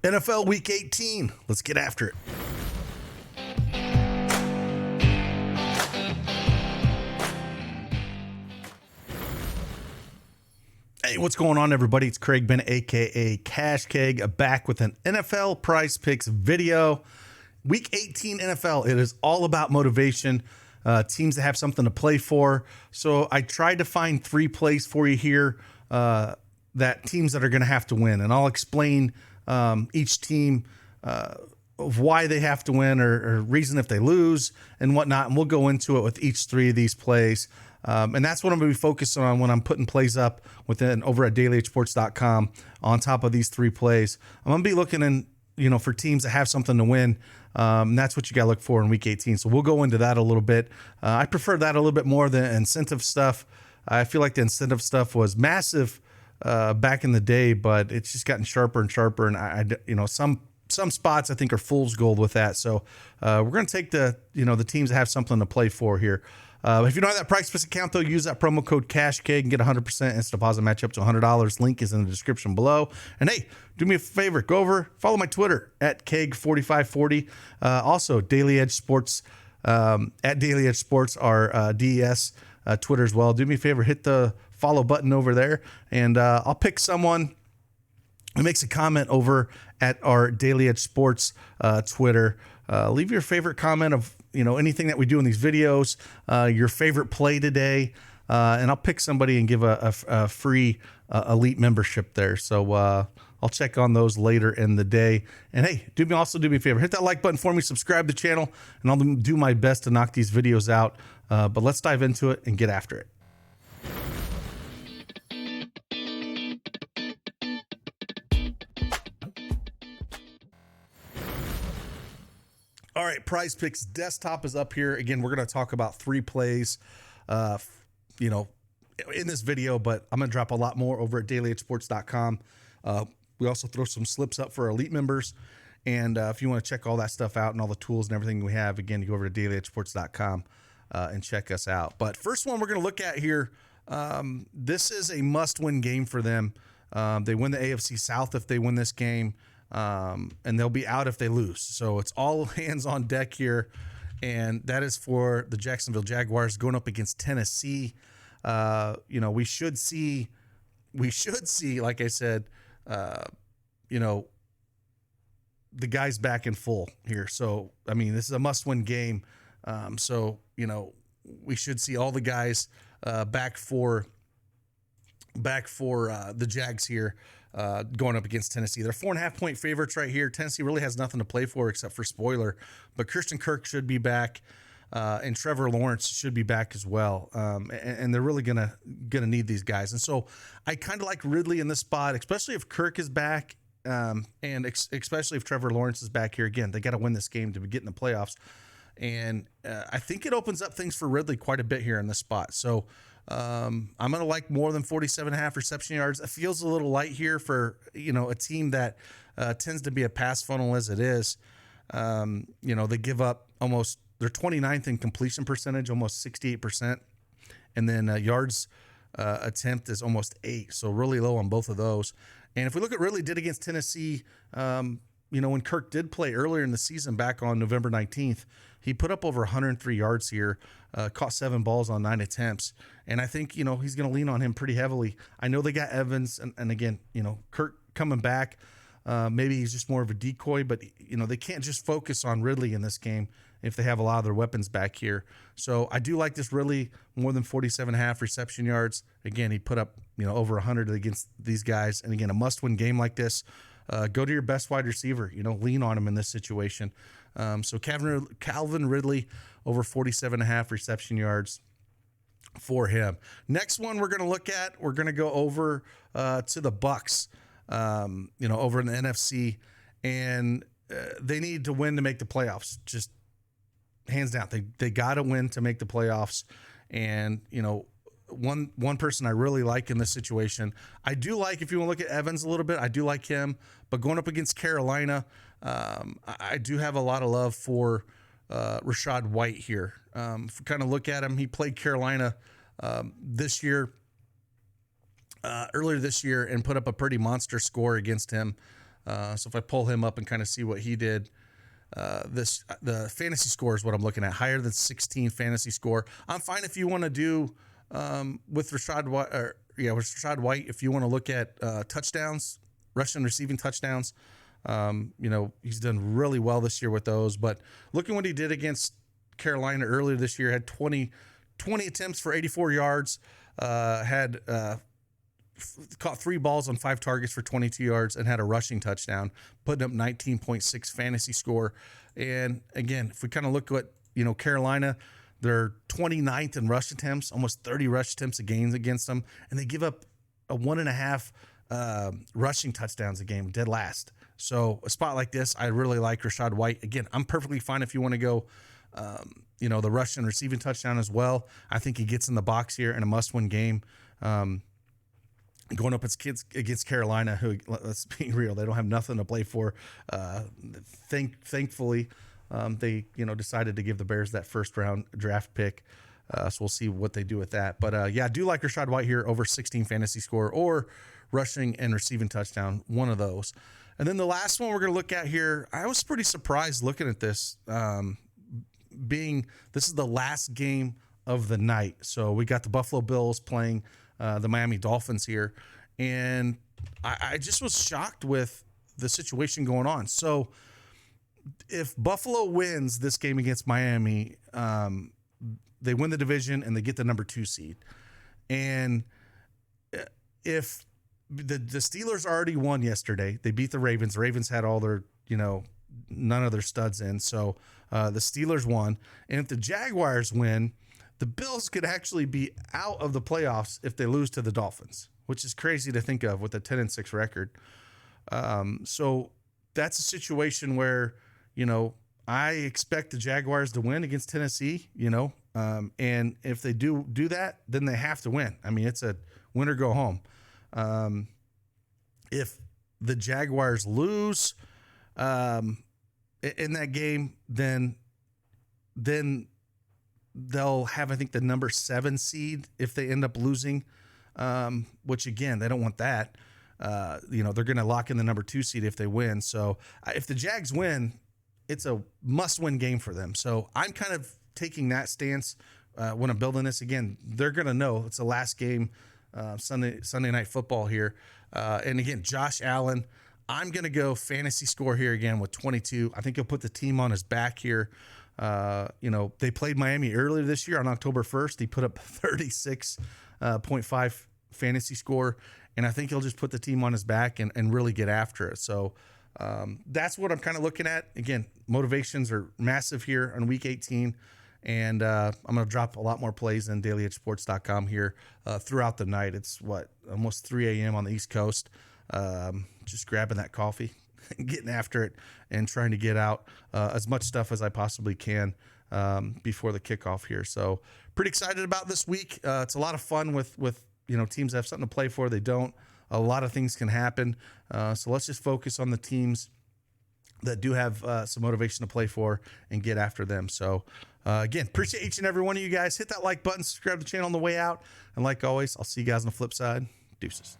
NFL Week 18. Let's get after it. Hey, what's going on, everybody? It's Craig Bennett, a.k.a. Cash Keg, back with an NFL PrizePicks video. Week 18 NFL, it is all about motivation, teams that have something to play for. So I tried to find 3 plays for you here, that teams that are going to have to win. And I'll explain each team of why they have to win or reason if they lose and whatnot. And we'll go into it with each 3 of these plays. And that's what I'm going to be focusing on when I'm putting plays up over at dailysports.com on top of these 3 plays. I'm going to be looking for teams that have something to win. And that's what you got to look for in week 18. So we'll go into that a little bit. I prefer that a little bit more than incentive stuff. I feel like the incentive stuff was massive back in the day, but it's just gotten sharper and sharper. And some spots I think are fool's gold with that. So we're going to take the teams that have something to play for here. If you don't have that PrizePicks account, though, use that promo code CashKeg and get 100% instant deposit match up to $100. Link is in the description below. And hey, do me a favor, go over, follow my Twitter at Keg4540. Also, Daily Edge Sports at Daily Edge Sports, our DES Twitter as well. Do me a favor, hit the follow button over there, and I'll pick someone who makes a comment over at our Daily Edge Sports Twitter. Leave your favorite comment of anything that we do in these videos, your favorite play today, and I'll pick somebody and give a free elite membership there. So I'll check on those later in the day. And hey, do me a favor, hit that like button for me, subscribe to the channel, and I'll do my best to knock these videos out. But let's dive into it and get after it. All right, PrizePicks desktop is up here. Again, we're going to talk about 3 plays, in this video, but I'm going to drop a lot more over at dailysports.com. We also throw some slips up for elite members. And if you want to check all that stuff out and all the tools and everything we have, again, you go over to dailysports.com and check us out. But first one we're going to look at here, this is a must-win game for them. They win the AFC South if they win this game. And they'll be out if they lose. So it's all hands on deck here. And that is for the Jacksonville Jaguars going up against Tennessee. We should see, like I said, the guys back in full here. So, this is a must-win game. We should see all the guys back for the Jags here. Going up against Tennessee. They're 4.5-point favorites right here. Tennessee really has nothing to play for except for spoiler, but Christian Kirk should be back, and Trevor Lawrence should be back as well. And they're really gonna need these guys. And so I kind of like Ridley in this spot, especially if Kirk is back, and especially if Trevor Lawrence is back here. Again, they got to win this game to get in the playoffs. And I think it opens up things for Ridley quite a bit here in this spot. So I'm going to like more than 47.5 reception yards. It feels a little light here for, a team that tends to be a pass funnel as it is. They give up they're 29th in completion percentage, almost 68%. And then yards attempt is almost 8. So really low on both of those. And if we look at Ridley did against Tennessee, when Kirk did play earlier in the season back on November 19th, he put up over 103 yards here, caught 7 balls on 9 attempts. And I think, he's going to lean on him pretty heavily. I know they got Evans, and again, Kirk coming back. Maybe he's just more of a decoy, but, they can't just focus on Ridley in this game if they have a lot of their weapons back here. So I do like this Ridley more than 47.5 reception yards. Again, he put up, over 100 against these guys. And again, a must-win game like this. Go to your best wide receiver, lean on him in this situation. So Calvin Ridley over 47.5 reception yards for him. Next one we're going to look at, we're going to go over to the Bucks, over in the NFC, and they need to win to make the playoffs. Just hands down, they got to win to make the playoffs. And one person I really like in this situation, I do like, if you want to look at Evans a little bit, I do like him, but going up against Carolina, I do have a lot of love for Rachaad White here. If we kind of look at him, he played Carolina earlier this year and put up a pretty monster score against him. So if I pull him up and kind of see what he did, the fantasy score is what I'm looking at, higher than 16 fantasy score. I'm fine if you want to do with Rashad White, with Rashad White, if you want to look at touchdowns, rushing and receiving touchdowns. He's done really well this year with those. But looking what he did against Carolina earlier this year, had 20 attempts for 84 yards, caught 3 balls on 5 targets for 22 yards, and had a rushing touchdown, putting up 19.6 fantasy score. And again, if we kind of look at, Carolina, they're 29th in rush attempts, almost 30 rush attempts a game against them, and they give up a 1.5 rushing touchdowns a game, dead last. So a spot like this, I really like Rashad White. Again, I'm perfectly fine if you want to go, the rush and receiving touchdown as well. I think he gets in the box here in a must-win game. Going up against Carolina, who, let's be real, they don't have nothing to play for. Thankfully, they decided to give the Bears that first-round draft pick. So we'll see what they do with that. But I do like Rashad White here over 16 fantasy score or rushing and receiving touchdown, one of those. And then the last one we're going to look at here, I was pretty surprised looking at this, this is the last game of the night. So we got the Buffalo Bills playing the Miami Dolphins here. And I just was shocked with the situation going on. So if Buffalo wins this game against Miami, they win the division and they get the number 2 seed. And if the Steelers already won yesterday, they beat the Ravens. The Ravens had all their, none of their studs in. So the Steelers won. And if the Jaguars win, the Bills could actually be out of the playoffs if they lose to the Dolphins, which is crazy to think of with a 10-6 record. So that's a situation where, I expect the Jaguars to win against Tennessee, and if they do that, then they have to win. I mean, it's a win or go home. If the Jaguars lose in that game, then they'll have, I think, the number 7 seed if they end up losing, which, again, they don't want that. They're going to lock in the number 2 seed if they win. So if the Jags win, it's a must-win game for them. So I'm kind of taking that stance when I'm building this. Again, they're going to know it's the last game, Sunday Night Football here. And again, Josh Allen, I'm going to go fantasy score here again with 22. I think he'll put the team on his back here. They played Miami earlier this year on October 1st. He put up 36.5 fantasy score, and I think he'll just put the team on his back and really get after it. So that's what I'm kind of looking at. Again, motivations are massive here on week 18. And I'm going to drop a lot more plays in dailyedgesports.com here throughout the night. It's almost 3 a.m. on the East Coast. Just grabbing that coffee, getting after it, and trying to get out as much stuff as I possibly can before the kickoff here. So pretty excited about this week. It's a lot of fun with teams that have something to play for. They don't. A lot of things can happen. So let's just focus on the teams that do have some motivation to play for and get after them. So again, appreciate each and every one of you guys. Hit that like button, subscribe to the channel on the way out. And like always, I'll see you guys on the flip side. Deuces.